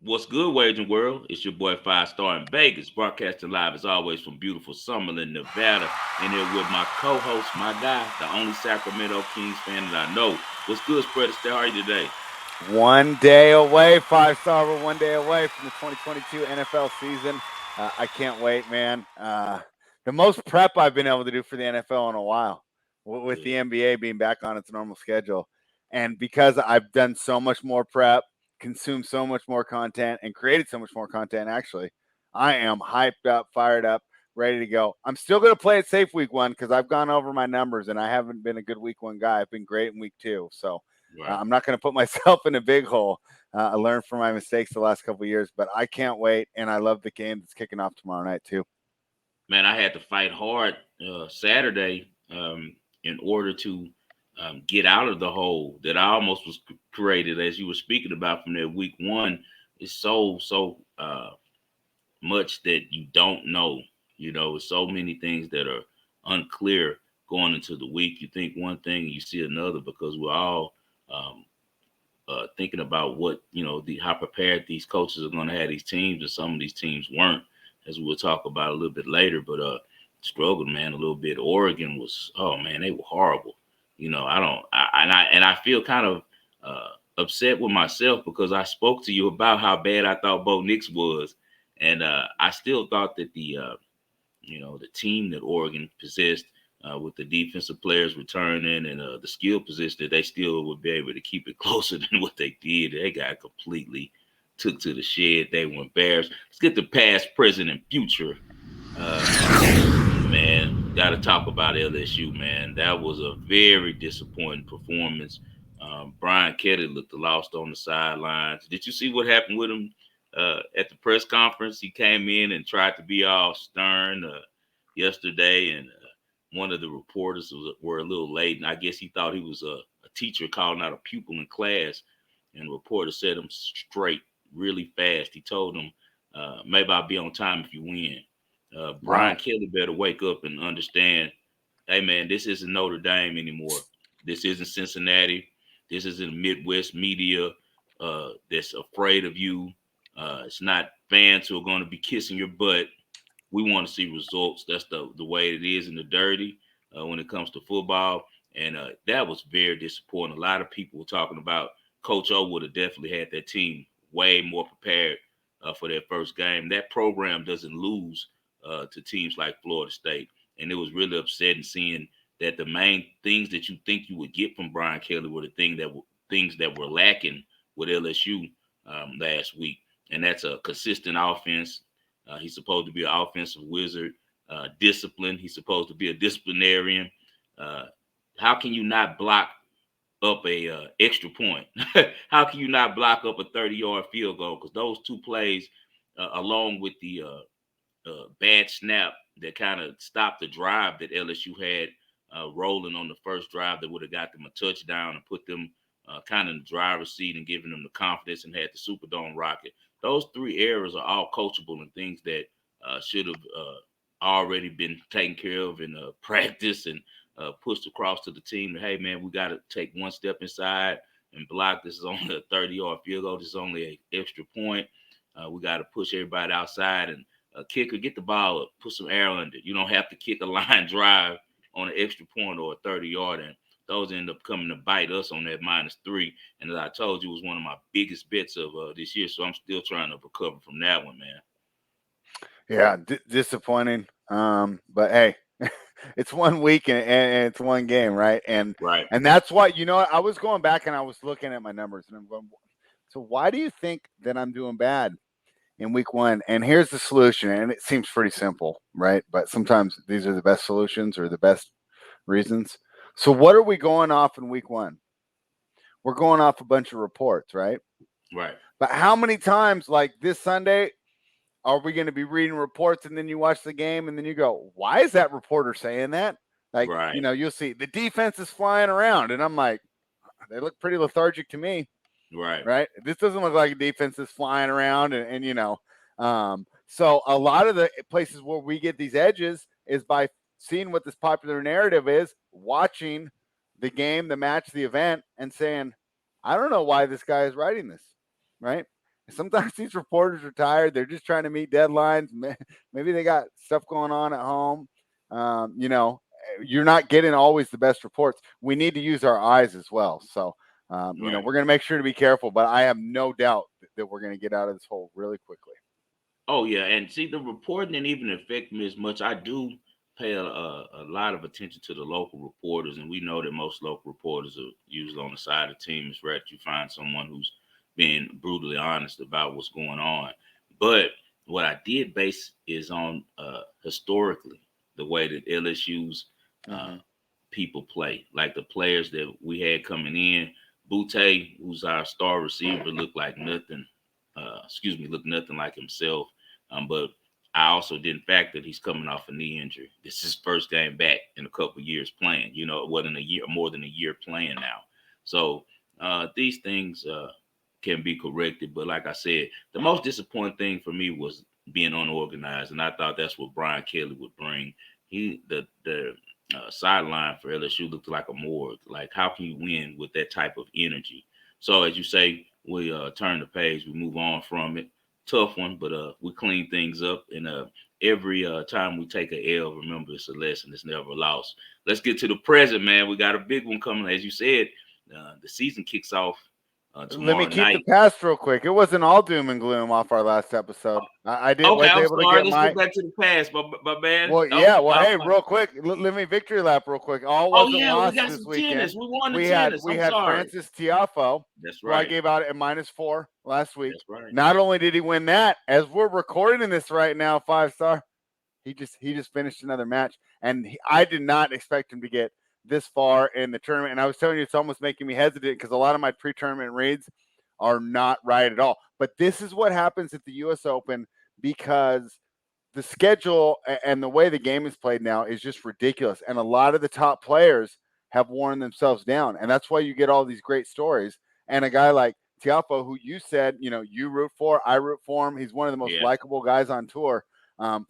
What's good, Wagering World? It's your boy Five Star in Vegas, broadcasting live as always from beautiful Summerlin, Nevada. And here with my co-host, my guy, the only Sacramento Kings fan that I know. What's good, Spread Astaire? How are you today? 1 day away, Five Star. We're 1 day away from the 2022 NFL season. I can't wait, man. The most prep I've been able to do for the NFL in a while, with the NBA being back on its normal schedule. And because I've done so much more prep, consumed so much more content, and created so much more content, actually, I am hyped up, fired up, ready to go. I'm still going to play it safe week one because I've gone over my numbers and I haven't been a good week one guy. I've been great in week two. So Right. I'm not going to put myself in a big hole. I learned from my mistakes the last couple of years, but I can't wait. And I love the game that's kicking off tomorrow night, too. Man, I had to fight hard Saturday in order to get out of the hole that I almost was created, as you were speaking about from that week one. It's so much that you don't know. You know, so many things that are unclear going into the week. You think one thing and you see another because we're all um, thinking about what how prepared these coaches are going to have these teams, and some of these teams weren't, as we'll talk about a little bit later. But struggled, man, a little bit. Oregon was, oh man, they were horrible. You know, I feel kind of upset with myself because I spoke to you about how bad I thought Bo Nix was, and I still thought that the team that Oregon possessed with the defensive players returning and the skill position that they still would be able to keep it closer than what they did. They got completely took to the shed. They were embarrassed. Let's get the past, present, and future. Man, got to talk about LSU, man. That was a very disappointing performance. Brian Kelly looked lost on the sidelines. Did you see what happened with him at the press conference? He came in and tried to be all stern yesterday, and one of the reporters were a little late, and I guess he thought he was a teacher calling out a pupil in class, and the reporter set him straight really fast. He told him, maybe I'll be on time if you win. Brian Wow. Kelly better wake up and understand, hey, man, this isn't Notre Dame anymore. This isn't Cincinnati. This isn't Midwest media that's afraid of you. It's not fans who are going to be kissing your butt. We want to see results. That's the way it is in the dirty when it comes to football. And that was very disappointing. A lot of people were talking about Coach O would have definitely had that team way more prepared for their first game. That program doesn't lose to teams like Florida State. And it was really upsetting seeing that the main things that you think you would get from Brian Kelly were things that were lacking with LSU last week. And that's a consistent offense. He's supposed to be an offensive wizard, discipline. He's supposed to be a disciplinarian. Uh, how can you not block up a extra point? How can you not block up a 30-yard field goal? Because those two plays, along with the bad snap that kind of stopped the drive that LSU had rolling on the first drive that would have got them a touchdown and put them kind of in the driver's seat and giving them the confidence and had the Superdome rocket. Those three errors are all coachable and things that should have already been taken care of in practice and pushed across to the team. Hey, man, we got to take one step inside and block. This is only a 30-yard field goal. This is only an extra point. We got to push everybody outside and kicker, get the ball up, put some air under it. You don't have to kick a line drive on an extra point or a 30-yard. And those end up coming to bite us on that -3. And as I told you, it was one of my biggest bets of this year. So I'm still trying to recover from that one, man. Yeah, disappointing. But hey, it's 1 week and it's one game, right? And Right. and that's why I was going back and I was looking at my numbers and I'm going, so why do you think that I'm doing bad in week one? And here's the solution, and it seems pretty simple, right? But sometimes these are the best solutions or the best reasons. So what are we going off in week one? We're going off a bunch of reports, right? Right. But how many times, like this Sunday, are we going to be reading reports and then you watch the game and then you go, why is that reporter saying that? Like, Right. you'll see the defense is flying around. And I'm like, they look pretty lethargic to me, Right. right? This doesn't look like a defense is flying around. So a lot of the places where we get these edges is by seeing what this popular narrative is, watching the game, the match, the event, and saying, I don't know why this guy is writing this, right? Sometimes these reporters are tired. They're just trying to meet deadlines. Maybe they got stuff going on at home. You know, you're not getting always the best reports. We need to use our eyes as well. So, you know, Right. we're going to make sure to be careful, but I have no doubt that we're going to get out of this hole really quickly. Oh yeah, and see the reporting didn't even affect me as much. I do pay a lot of attention to the local reporters, and we know that most local reporters are usually on the side of the team. It's rare that you find someone who's being brutally honest about what's going on. But what I did base is on historically the way that LSU's uh, Mm-hmm. people play, like the players that we had coming in. Butte, who's our star receiver, looked like nothing. Looked nothing like himself. But I also didn't factor that he's coming off a knee injury. This is his first game back in a couple of years playing. You know, it wasn't a year, more than a year playing now. So these things can be corrected. But like I said, the most disappointing thing for me was being unorganized, and I thought that's what Brian Kelly would bring. The sideline for LSU looked like a morgue. Like, how can you win with that type of energy? So, as you say, we turn the page, we move on from it. Tough one, but we clean things up. And every time we take a L, remember it's a lesson. It's never a loss. Let's get to the present, man. We got a big one coming. As you said, the season kicks off Let me tomorrow keep the night. past real quick. It wasn't all doom and gloom off our last episode. I did Okay, was I'm able to sorry. get Let's go my back to the past, my man. well, Oh, yeah. Well, hey, real quick, let me victory lap real quick. All oh wasn't yeah, we lost got this some tennis. weekend. We won the We had tennis. we I'm had sorry. Francis Tiafoe, That's who I right. gave out at -4 last week. That's right. Not only did he win that, as we're recording this right now, 5 star, he just finished another match, and I did not expect him to get this far in the tournament. And I was telling you, it's almost making me hesitant because a lot of my pre-tournament reads are not right at all. But this is what happens at the U.S. Open because the schedule and the way the game is played now is just ridiculous. And a lot of the top players have worn themselves down. And that's why you get all these great stories. And a guy like Tiafoe, who you said, you know, you root for, I root for him. He's one of the most Yeah, likable guys on tour.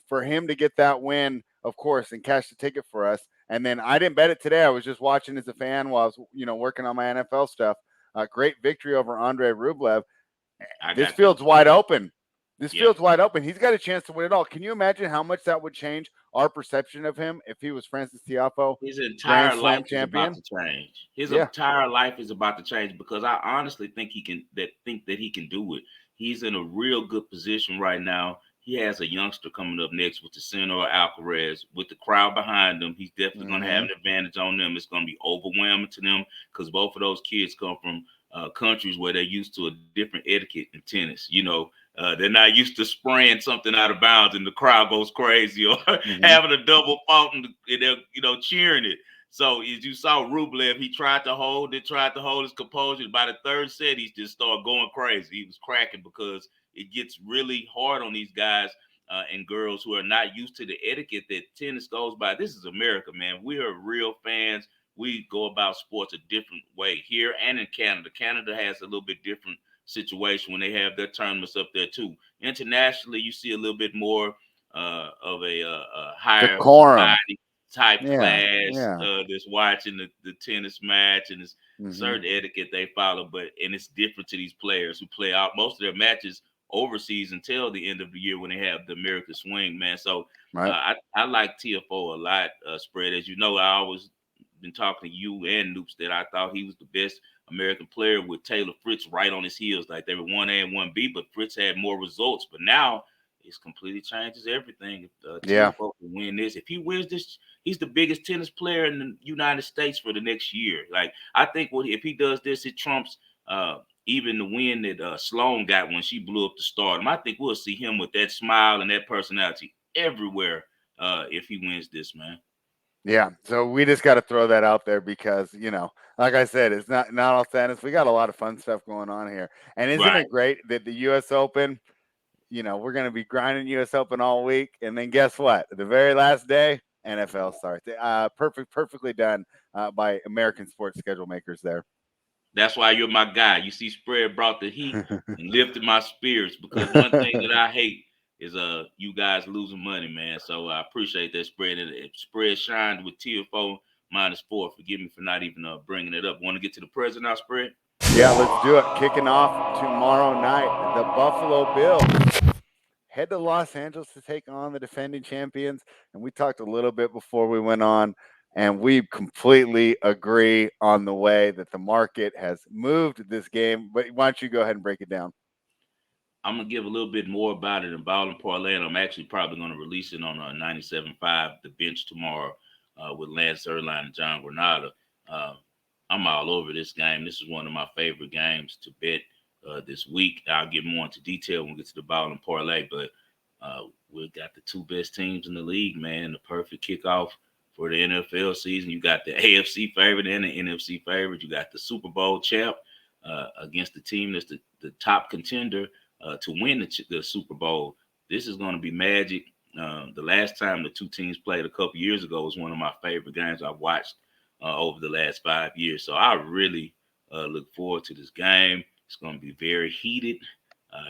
For him to get that win, of course, and cash the ticket for us. And then I didn't bet it today. I was just watching as a fan while I was, you know, working on my NFL stuff. Great victory over Andre Rublev. I This got that field's one too. wide open. This Yeah, field's wide open. He's got a chance to win it all. Can you imagine how much that would change our perception of him if he was Francis Tiafoe, his Grand entire life Slam is about champion? to change. His Yeah. entire life is about to change because I honestly think that he can do it. He's in a real good position right now. He has a youngster coming up next with the Senor Alcaraz with the crowd behind him. He's definitely going to have Mm-hmm. an advantage on them. It's going to be overwhelming to them because both of those kids come from countries where they're used to a different etiquette in tennis. You know, they're not used to spraying something out of bounds and the crowd goes crazy, or Mm-hmm. having a double fault and they're cheering it. So as you saw Rublev, he tried to hold his composure. By the third set, he just started going crazy. He was cracking because it gets really hard on these guys and girls who are not used to the etiquette that tennis goes by. This is America, man. We are real fans. We go about sports a different way here and in Canada. Canada has a little bit different situation when they have their tournaments up there too. Internationally, you see a little bit more of a higher Decorum. society type Yeah. class Yeah. that's watching the tennis match, and it's Mm-hmm. certain etiquette they follow, but and it's different to these players who play out most of their matches overseas until the end of the year when they have the American swing, man. So Right. I like TFO a lot, Spread. As you know, I always been talking to you and Noops that I thought he was the best American player with Taylor Fritz right on his heels. Like they were 1A and 1B, but Fritz had more results. But now it's completely changes everything. If Yeah. TFO can win this, if he wins this, he's the biggest tennis player in the United States for the next year. Like I think if he does this, it trumps even the win that Sloane got when she blew up the stardom. I think we'll see him with that smile and that personality everywhere if he wins this, man. Yeah. So we just got to throw that out there because, you know, like I said, it's not all tennis. We got a lot of fun stuff going on here. And isn't Right. it great that the US Open, you know, we're going to be grinding US Open all week. And then guess what? The very last day, NFL starts. Perfectly done by American sports schedule makers there. That's why you're my guy. You see, Spread brought the heat and lifted my spirits because one thing that I hate is you guys losing money, man. So I appreciate that Spread. And Spread shined with TFO -4. Forgive me for not even bringing it up. Want to get to the present now, Spread? Yeah, let's do it. Kicking off tomorrow night, the Buffalo Bills head to Los Angeles to take on the defending champions. And we talked a little bit before we went on, and we completely agree on the way that the market has moved this game. But why don't you go ahead and break it down? I'm gonna give a little bit more about it in Ball and Parlay, and I'm actually probably gonna release it on 97.5 The Bench tomorrow with Lance Erline and John Granada. Uh, I'm all over this game. This is one of my favorite games to bet this week. I'll get more into detail when we get to the Ball and Parlay, but we've got the two best teams in the league, man. The perfect kickoff for the NFL season. You got the AFC favorite and the NFC favorite. You got the Super Bowl champ against the team that's the top contender to win the Super Bowl. This is going to be magic. The last time the two teams played a couple years ago was one of my favorite games I've watched over the last 5 years. So I really look forward to this game. It's going to be very heated.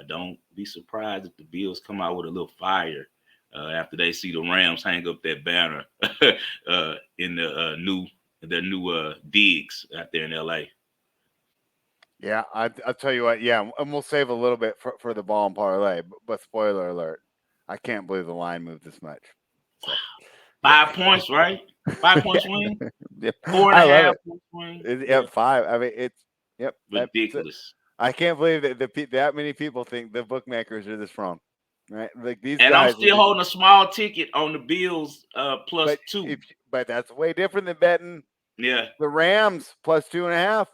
Don't be surprised if the Bills come out with a little fire after they see the Rams hang up that banner in their new digs out there in LA. Yeah, I'll tell you what. Yeah, and we'll save a little bit for the Ball and Parlay. But spoiler alert, I can't believe the line moved this much. So, 5 points, right? 5 point swing, yep. 4.5 point swing. Yep, 5. I mean, it's yep, Ridiculous. I can't believe that that many people think the bookmakers are this wrong, right? Like these And I'm guys. still holding a small ticket on the Bills plus But 2. but that's way different than betting Yeah. the Rams plus 2.5.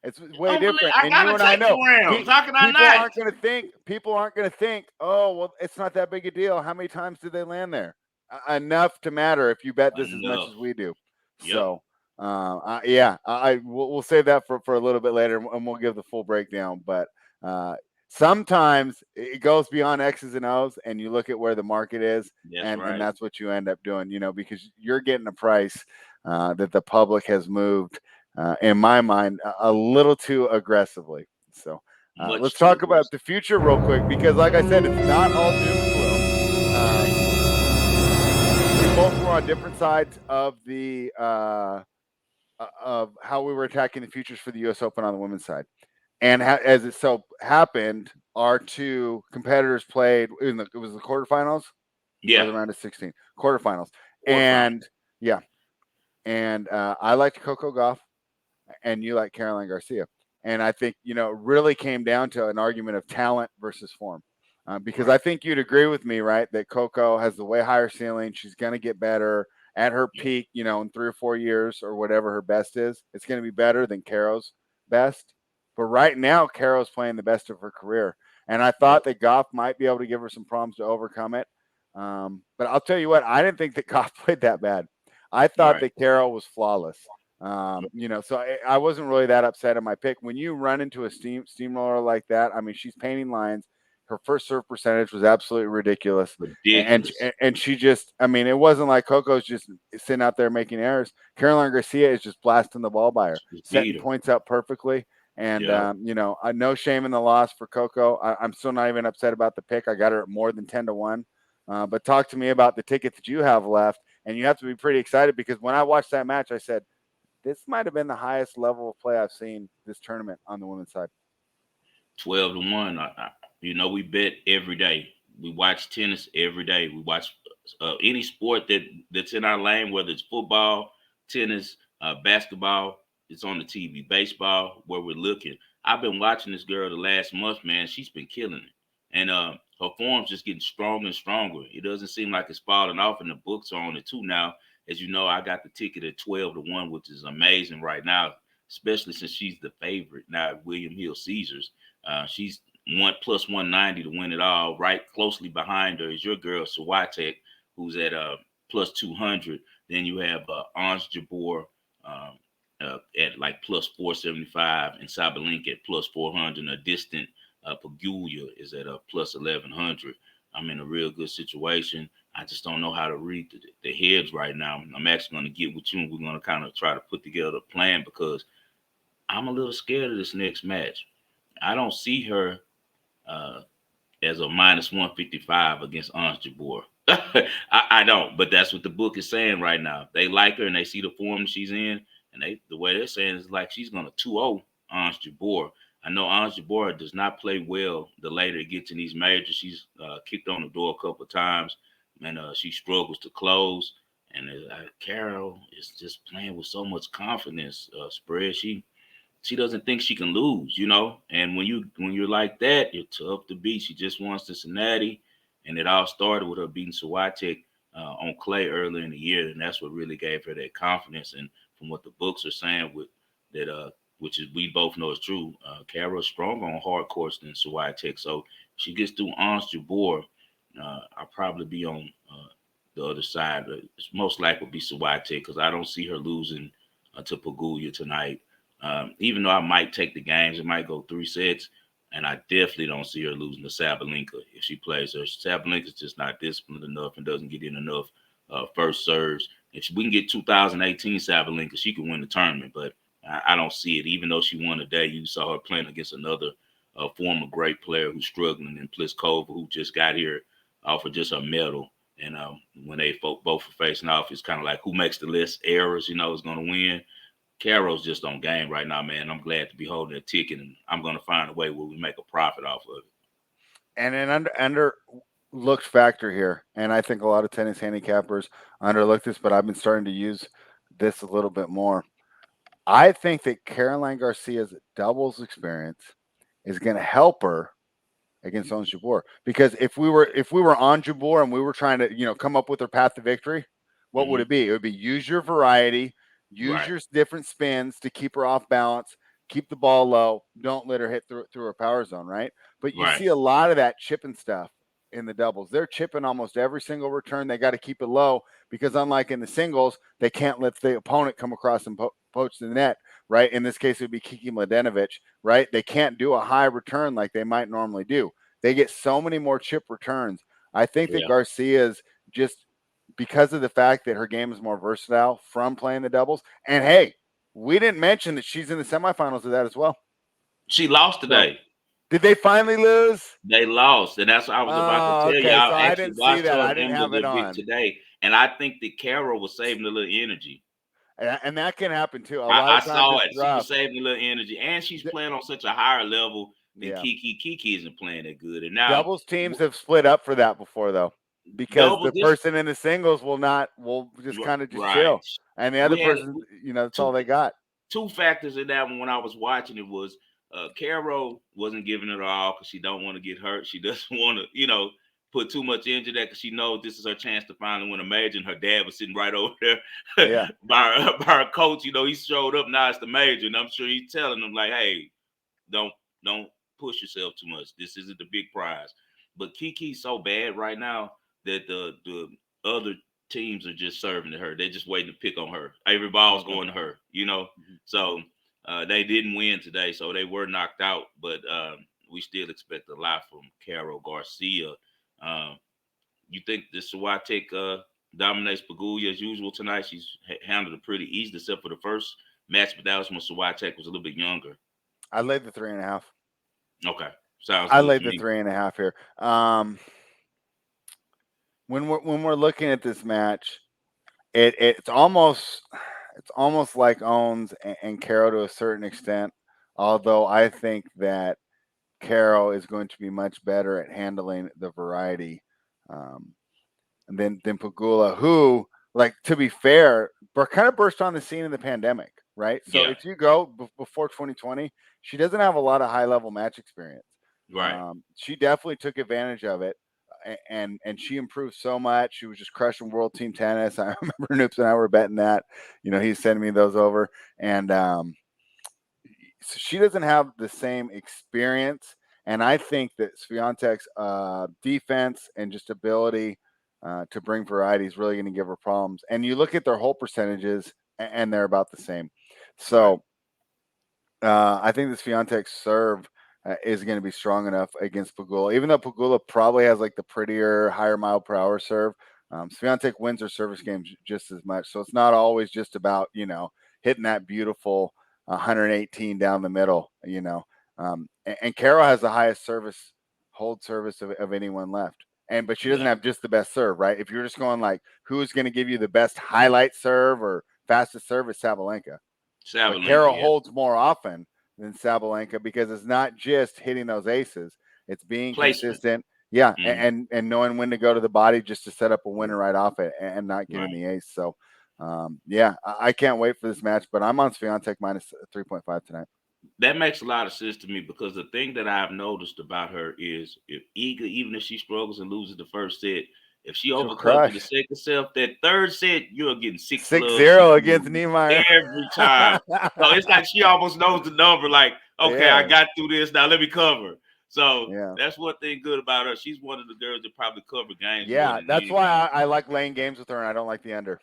It's way different. I And you gotta and I take the know Rams. How can I people not? aren't going to think. People aren't going to think. Oh well, it's not that big a deal. How many times did they land there? Enough to matter if you bet this as much Enough. as we do. Yep. So, we'll save that for a little bit later, and we'll give the full breakdown. But sometimes it goes beyond X's and O's, and you look at where the market is, and that's what you end up doing. Because you're getting a price that the public has moved. In my mind, a little too aggressively. So let's talk about the future real quick, because like I said, it's not all doom and gloom. We both were on different sides of the of how we were attacking the futures for the U.S. Open on the women's side. And as it so happened, our two competitors played it was the quarterfinals, or the round of 16 quarterfinals. And yeah, and I liked Coco Gauff, and you like Caroline Garcia. And I think, it really came down to an argument of talent versus form. Because I think you'd agree with me, right, that Coco has the way higher ceiling. She's going to get better at her peak, in 3 or 4 years or whatever her best is. It's going to be better than Caro's best. But right now, Caro's playing the best of her career. And I thought that Gauff might be able to give her some problems to overcome it. But I'll tell you what, I didn't think that Gauff played that bad. I thought that Caro was flawless. So I wasn't really that upset at my pick. When you run into a steamroller like that, I mean, she's painting lines. Her first serve percentage was absolutely ridiculous. And she just, I mean, it wasn't like Coco's just sitting out there making errors. Caroline Garcia is just blasting the ball by her, setting points up perfectly. And, no shame in the loss for Coco. I'm still not even upset about the pick. I got her at more than 10-1. But talk to me about the ticket that you have left. And you have to be pretty excited, because when I watched that match, I said, this might have been the highest level of play I've seen this tournament on the women's side. 12-1. We bet every day. We watch tennis every day. We watch any sport that's in our lane, whether it's football, tennis, basketball. It's on the TV. Baseball, where we're looking. I've been watching this girl the last month, man. She's been killing it. And her form's just getting stronger and stronger. It doesn't seem like it's falling off, and the books are on it too now. As you know, I got the ticket at 12-1, which is amazing right now, especially since she's the favorite now at William Hill Caesars. She's plus 190 to win it all. Right closely behind her is your girl Swiatek, who's at plus 200. Then you have Ons Jabeur at like plus 475, and Sabalenka at plus 400. And a distant Pagulia is at plus 1100. I'm in a real good situation. I just don't know how to read the heads right now. I'm actually going to get with you, and we're going to kind of try to put together a plan, because I'm a little scared of this next match. I don't see her as a minus 155 against Ons Jabeur. I don't, but that's what the book is saying right now. They like her, and they see the form she's in, and the way they're saying is like she's going to 2-0 Ons Jabeur. I know Ons Jabeur does not play well the later it gets in these majors. She's kicked on the door a couple of times, and she struggles to close. And Carol is just playing with so much confidence. Spread, she doesn't think she can lose, you know. And when you're like that, you're tough to beat. She just won Cincinnati, and it all started with her beating Swiatek on clay earlier in the year, and that's what really gave her that confidence. And from what the books are saying, with that, which is we both know is true, Carol's stronger on hard courts than Swiatek. So if she gets through Ons Jabeur, I'll probably be on the other side. But it's most likely be Swiatek because I don't see her losing to Pagula tonight. Even though I might take the games, it might go 3 sets, and I definitely don't see her losing to Sabalenka if she plays her. Sabalenka's just not disciplined enough and doesn't get in enough first serves. If we can get 2018 Sabalenka, she can win the tournament, but I don't see it. Even though she won today, you saw her playing against another former great player who's struggling in Pliskova, who just got here off of just her medal. And when they both are facing off, it's kind of like who makes the less errors, you know, is going to win. Carol's just on game right now, man. I'm glad to be holding a ticket, and I'm going to find a way where we make a profit off of it. And an underlooked factor here, and I think a lot of tennis handicappers underlook this, but I've been starting to use this a little bit more. I think that Caroline Garcia's doubles experience is going to help her against Ons Jabeur, because if we were on Jabeur and we were trying to come up with her path to victory, what would it be? It would be use your variety, use your different spins to keep her off balance, keep the ball low, don't let her hit through her power zone, right? But you see a lot of that chipping stuff in the doubles. They're chipping almost every single return. They got to keep it low because unlike in the singles, they can't let the opponent come across and poach the net, right? In this case, it would be Kiki Mladenovic, right? They can't do a high return like they might normally do. They get so many more chip returns. I think that Garcia's just because of the fact that her game is more versatile from playing the doubles. And hey, we didn't mention that she's in the semifinals of that as well. She lost today. So, did they finally lose? They lost, and that's what I was about to tell you. So I I actually didn't see watched that. her I and didn't Emma a have it little bit on today, and I think that Carol was saving a little energy. And that can happen too. A lot I of times saw it's it. rough. She was saving a little energy, and she's playing on such a higher level than Yeah. Kiki. Kiki isn't playing that good. And now Doubles teams have split up for that before, though, because the person in the singles will just kind of just chill, and the other person, that's all they got. Two factors in that one when I was watching it was Carol wasn't giving it all because she don't want to get hurt. She doesn't want to, put too much into that because she knows this is her chance to finally win a major. And her dad was sitting right over there by her coach. He showed up. Now it's the major, and I'm sure he's telling them like, "Hey, don't push yourself too much. This isn't the big prize." But Kiki's so bad right now that the other teams are just serving to her. They're just waiting to pick on her. Every ball's going to her, So they didn't win today, so they were knocked out. But we still expect a lot from Carol Garcia. You think the Swiatek dominates Pagula as usual tonight? She's handled it pretty easy, except for the first match, but that was when Swiatek was a little bit younger. I laid the 3.5. Okay, sounds. I laid the 3.5 here. When we're looking at this match, it's almost like Owens and Carol to a certain extent. Although I think that Carol is going to be much better at handling the variety than Pagula, who, like, to be fair, kind of burst on the scene in the pandemic, right? So if you go before 2020, she doesn't have a lot of high level match experience. Right. She definitely took advantage of it, and she improved so much. She was just crushing world team tennis. I remember Noops and I were betting that. He's sending me those over, and so she doesn't have the same experience. And I think that Swiatek's defense and just ability to bring variety is really going to give her problems. And you look at their whole percentages, and they're about the same. So I think the Swiatek serve is going to be strong enough against Pagula, even though Pagula probably has like the prettier, higher mile per hour serve. Swiatek wins her service games just as much. So it's not always just about, hitting that beautiful 118 down the middle, and Carol has the highest hold service of anyone left. But she doesn't have just the best serve, right? If you're just going like, who's going to give you the best highlight serve or fastest serve, it's Sabalenka. But Carol holds more often, than Sabalenka because it's not just hitting those aces; it's being Placement. consistent. Yeah, Mhm. and knowing when to go to the body just to set up a winner right off it and not giving Right. the ace. So, yeah, I can't wait for this match. But I'm on Swiatek minus 3.5 tonight. That makes a lot of sense to me because the thing that I've noticed about her is if even if she struggles and loses the first set, if she She'll overcomes in the crush second set, that third set, you're getting six six love, six zero against love Niemeyer. every time. So it's like she almost knows the number, like, okay, I Yeah, got through this, now let me cover. So yeah. that's one thing good about her. She's one of the girls that probably cover games more Yeah, than that's why anybody. I like laying games with her, and I don't like the under.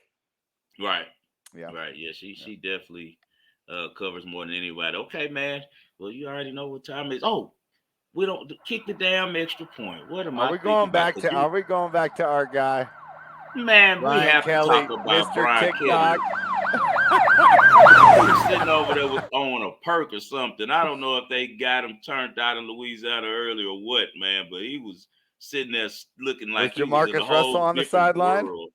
Right. Yeah, Right. Yeah, she yeah. she definitely covers more than anybody. Okay, man. Well, you already know what time it is. Oh, we don't kick the damn extra point. What am Are I we thinking going about? back Because to? Are we going back to our guy man, we Brian have to talk Kelly, about Mr. Brian TikTok? Kelly. He was sitting over there with on a perk or something. I don't know if they got him turned out in Louisiana early or what, man. But he was sitting there looking Was like he was in a Jamarcus Russell whole on the different sideline? world.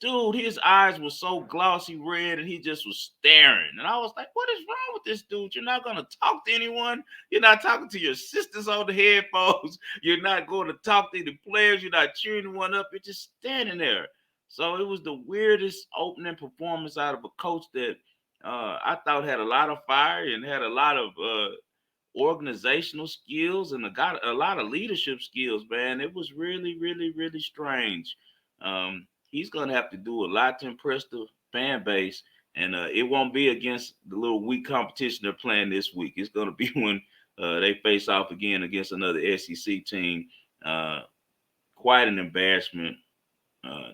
Dude, his eyes were so glossy red and he just was staring. And I was like, what is wrong with this dude? You're not going to talk to anyone. You're not talking to your sisters on the headphones. You're not going to talk to the players. You're not cheering anyone up. You're just standing there. So it was the weirdest opening performance out of a coach that I thought had a lot of fire and had a lot of organizational skills and a lot of leadership skills, man. It was really, really, really strange. He's gonna have to do a lot to impress the fan base, and it won't be against the little weak competition they're playing this week. It's gonna be when they face off again against another SEC team. Uh, Quite an embarrassment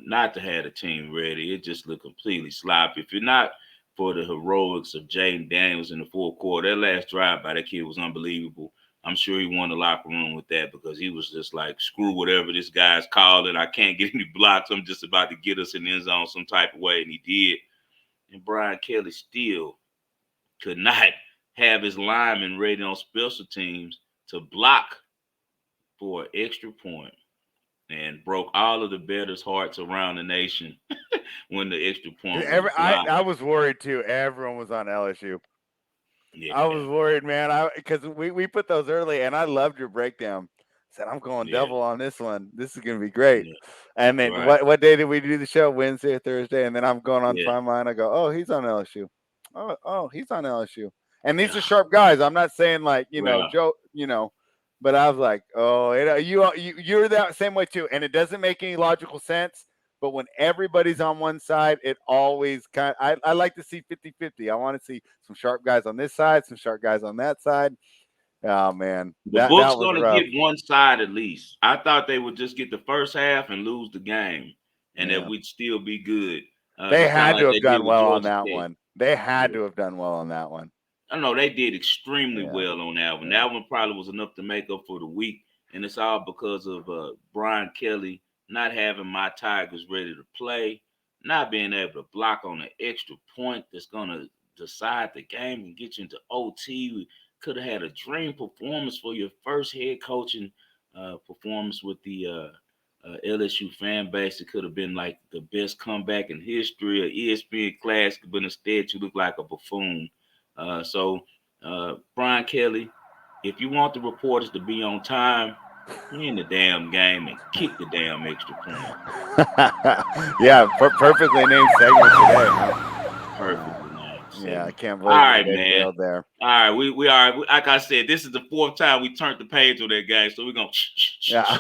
not to have the team ready. It just looked completely sloppy. If you're not for the heroics of Jaden Daniels in the fourth quarter, that last drive by that kid was unbelievable. I'm sure he won the locker room with that because he was just like, screw whatever this guy's calling. I can't get any blocks. I'm just about to get us in the end zone some type of way. And he did. And Brian Kelly still could not have his linemen ready on special teams to block for an extra point and broke all of the bettors' hearts around the nation when the extra point was blocked. I was worried too. Everyone was on LSU. I Yeah, was worried, man. Because we put those early, and I loved your breakdown. Said I'm going yeah, double on this one. This is gonna be great. yeah. And then Right. what day did we do the show? Wednesday or Thursday? And then I'm going on Yeah. Primeline. I go, oh, he's on LSU. Oh, he's on LSU. And these Yeah. are sharp guys. I'm not saying like Well, Joe, but I was like, oh, you're that same way too. And it doesn't make any logical sense. But when everybody's on one side, it always I like to see 50-50. I want to see some sharp guys on this side, some sharp guys on that side. Oh man, the book's that was gonna rough. get one side at least. I thought they would just get the first half and lose the game, and that Yeah. we'd still be good, They just kind of had like to they have did done with well on Georgia that Tech. one. They had Yeah. to have done well on that one. I don't know. They did extremely Yeah. well on that one. Yeah. That one probably was enough to make up for the week, and it's all because of Brian Kelly not having my Tigers ready to play, not being able to block on an extra point that's gonna decide the game and get you into OT. We could have had a dream performance for your first head coaching performance with the LSU fan base. It could have been like the best comeback in history, or ESPN classic, but instead you look like a buffoon. Brian Kelly, if you want the reporters to be on time, win the damn game and kick the damn extra point. Yeah, perfectly named segment today. Huh? Perfectly named Yeah, I segment. can't All believe right, they man. failed there. All right, we are like I said, this is the fourth time we turned the page on that guy, so we're gonna. Yeah.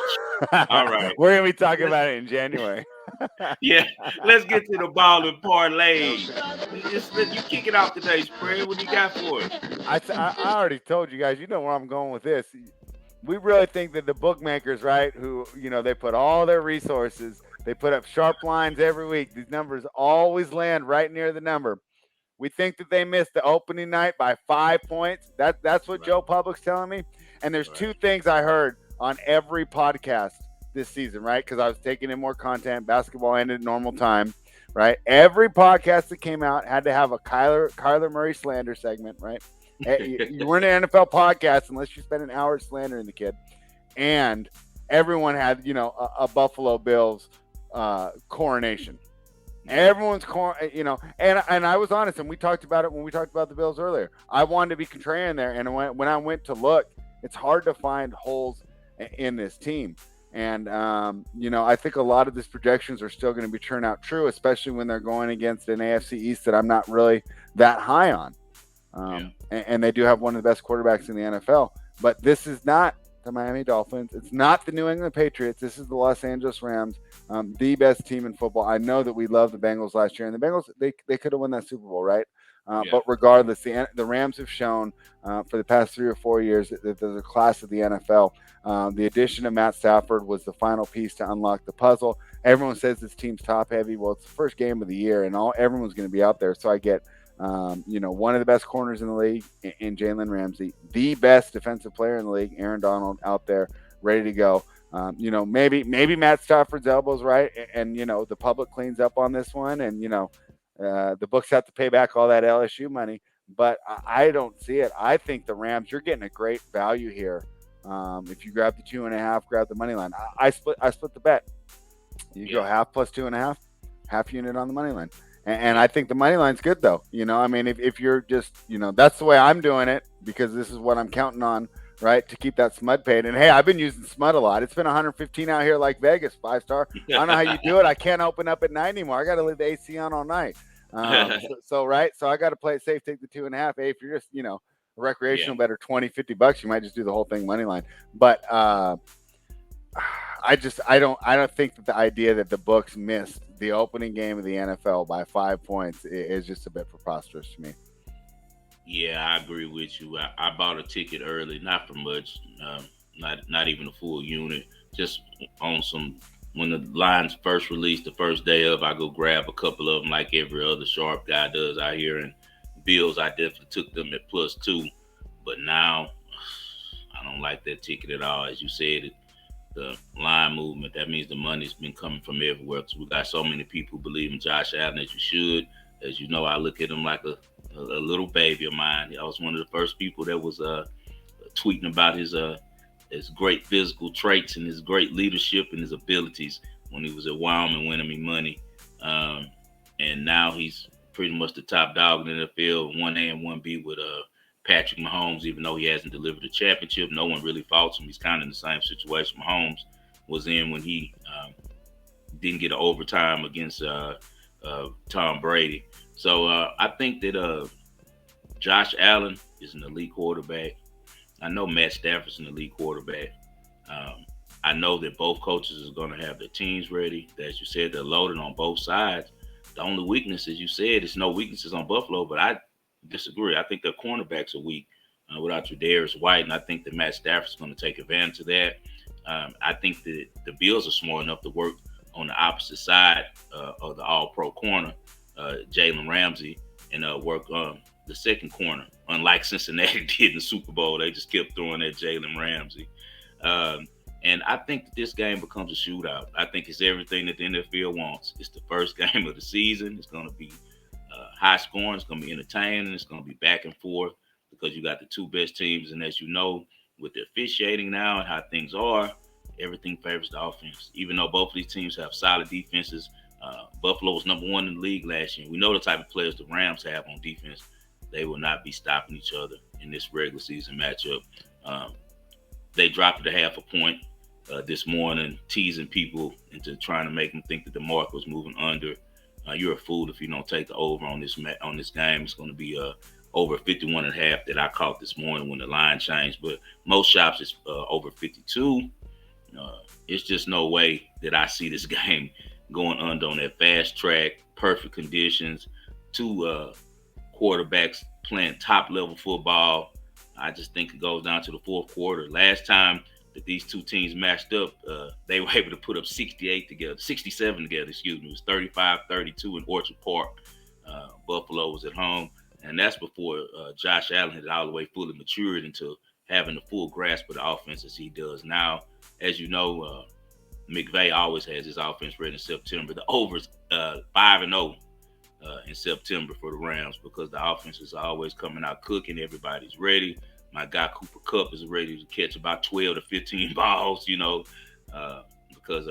All right, We're gonna be talking let's about it in January. yeah, let's get to the ball and parlay. Just let you kick it off today, Spread. What do you got for us? I already told you guys, you know where I'm going with this. We really think that the bookmakers, right, who, they put all their resources, they put up sharp lines every week. These numbers always land right near the number. We think that they missed the opening night by 5 points. That's what Right, Joe Public's telling me. And there's right, two things I heard on every podcast this season, right? Because I was taking in more content. Basketball ended at normal time, right? Every podcast that came out had to have a Kyler Murray slander segment, right? You weren't an NFL podcast unless you spent an hour slandering the kid. And everyone had, a Buffalo Bills coronation. Yeah. Everyone's, and I was honest, and we talked about it when we talked about the Bills earlier. I wanted to be contrarian there, and when I went to look, it's hard to find holes in this team. And I think a lot of these projections are still going to be turned out true, especially when they're going against an AFC East that I'm not really that high on. Yeah. And they do have one of the best quarterbacks in the NFL. But this is not the Miami Dolphins. It's not the New England Patriots. This is the Los Angeles Rams, the best team in football. I know that we loved the Bengals last year, and the Bengals, they could have won that Super Bowl, right? Yeah. But regardless, the Rams have shown for the past 3 or 4 years that they're the class of the NFL. The addition of Matt Stafford was the final piece to unlock the puzzle. Everyone says this team's top heavy. Well, it's the first game of the year, and everyone's going to be out there. So I get one of the best corners in the league in Jalen Ramsey, the best defensive player in the league, Aaron Donald, out there ready to go. Maybe Matt Stafford's elbow's right, and the public cleans up on this one, and the books have to pay back all that LSU money. But I don't see it. I think the Rams, you're getting a great value here. If you grab the 2.5, grab the money line. I split the bet. You go half plus 2.5, half unit on the money line. And I think the money line's good, though. If you're just, that's the way I'm doing it, because this is what I'm counting on, right, to keep that SMUD paid. And, hey, I've been using SMUD a lot. It's been 115 out here like Vegas, 5-star. I don't know how you do it. I can't open up at 9 anymore. I got to leave the AC on all night. So I got to play it safe, take the 2.5. Hey, if you're just, a recreational better $20-$50, you might just do the whole thing money line. But I don't think that the idea that the books missed the opening game of the NFL by 5 points is just a bit preposterous to me. Yeah, I agree with you. I bought a ticket early, not for much, not even a full unit, just on some. When the lines first released the first day of, I go grab a couple of them like every other sharp guy does out here. And Bills, I definitely took them at +2, but now I don't like that ticket at all. As you said, the line movement, that means the money's been coming from everywhere. Because we got so many people who believe in Josh Allen, as you should. As you know, I look at him like a little baby of mine. I was one of the first people that was tweeting about his great physical traits and his great leadership and his abilities when he was at Wyoming winning me money. And now he's pretty much the top dog in the NFL, 1A and 1B with Patrick Mahomes, even though he hasn't delivered a championship. No one really faults him. He's kind of in the same situation Mahomes was in when he didn't get an overtime against Tom Brady. So I think that Josh Allen is an elite quarterback. I know Matt Stafford's an elite quarterback. I know that both coaches are going to have their teams ready. As you said, they're loaded on both sides. The only weakness, as you said, is no weaknesses on Buffalo, but I disagree. I think their cornerbacks are weak without Tre'Davious White, and I think that Matt Stafford's going to take advantage of that. I think that the Bills are smart enough to work on the opposite side of the all-pro corner, Jalen Ramsey, and work on the second corner. Unlike Cincinnati did in the Super Bowl, they just kept throwing at Jalen Ramsey. And I think that this game becomes a shootout. I think it's everything that the NFL wants. It's the first game of the season. It's going to be high scoring. It's going to be entertaining. It's going to be back and forth because you got the two best teams. And as you know, with the officiating now and how things are, everything favors the offense. Even though both of these teams have solid defenses, Buffalo was number 1 in the league last year. We know the type of players the Rams have on defense. They will not be stopping each other in this regular season matchup. They dropped it a half a point this morning, teasing people into trying to make them think that the mark was moving under. You're a fool if you don't take the over on this game. It's going to be over 51.5 that I caught this morning when the line changed. But most shops is over 52. It's just no way that I see this game going under on that fast track, perfect conditions, two quarterbacks playing top level football. I just think it goes down to the fourth quarter. Last time that these two teams matched up, they were able to put up 67 together. It was 35-32 in Orchard Park. Buffalo was at home, and that's before Josh Allen had all the way fully matured into having the full grasp of the offense as he does now. As you know, McVay always has his offense ready in September. The over's 5-0 in September for the Rams because the offense is always coming out cooking. Everybody's ready. My guy Cooper Kupp is ready to catch about 12 to 15 balls, because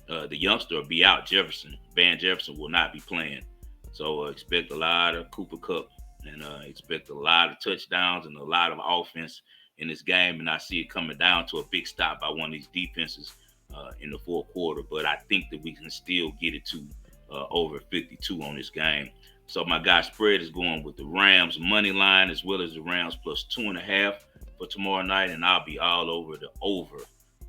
the youngster will be out. Van Jefferson will not be playing. So expect a lot of Cooper Cup and expect a lot of touchdowns and a lot of offense in this game. And I see it coming down to a big stop by one of these defenses in the fourth quarter. But I think that we can still get it to over 52 on this game. So my guy Spread is going with the Rams money line as well as the Rams plus 2.5 for tomorrow night. And I'll be all over the over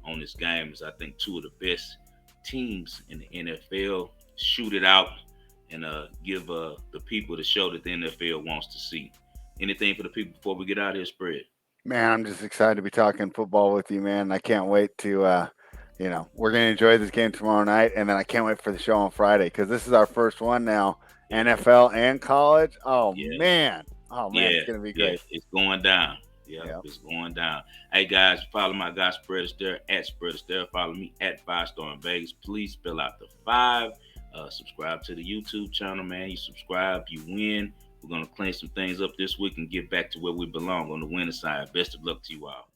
on this game as I think two of the best teams in the NFL shoot it out and give the people the show that the NFL wants to see. Anything for the people before we get out of here, Spread? Man, I'm just excited to be talking football with you, man. I can't wait to, we're going to enjoy this game tomorrow night. And then I can't wait for the show on Friday because this is our first one now, NFL and college. Oh, Yeah. man. Oh, man, it's going to be great. Yeah, it's going down. Yeah, it's going down. Hey, guys, follow my guy Spread Astaire at Spread Astaire. Follow me at 5 Star in Vegas. Please spell out the 5. Subscribe to the YouTube channel, man. You subscribe, you win. We're going to clean some things up this week and get back to where we belong on the winning side. Best of luck to you all.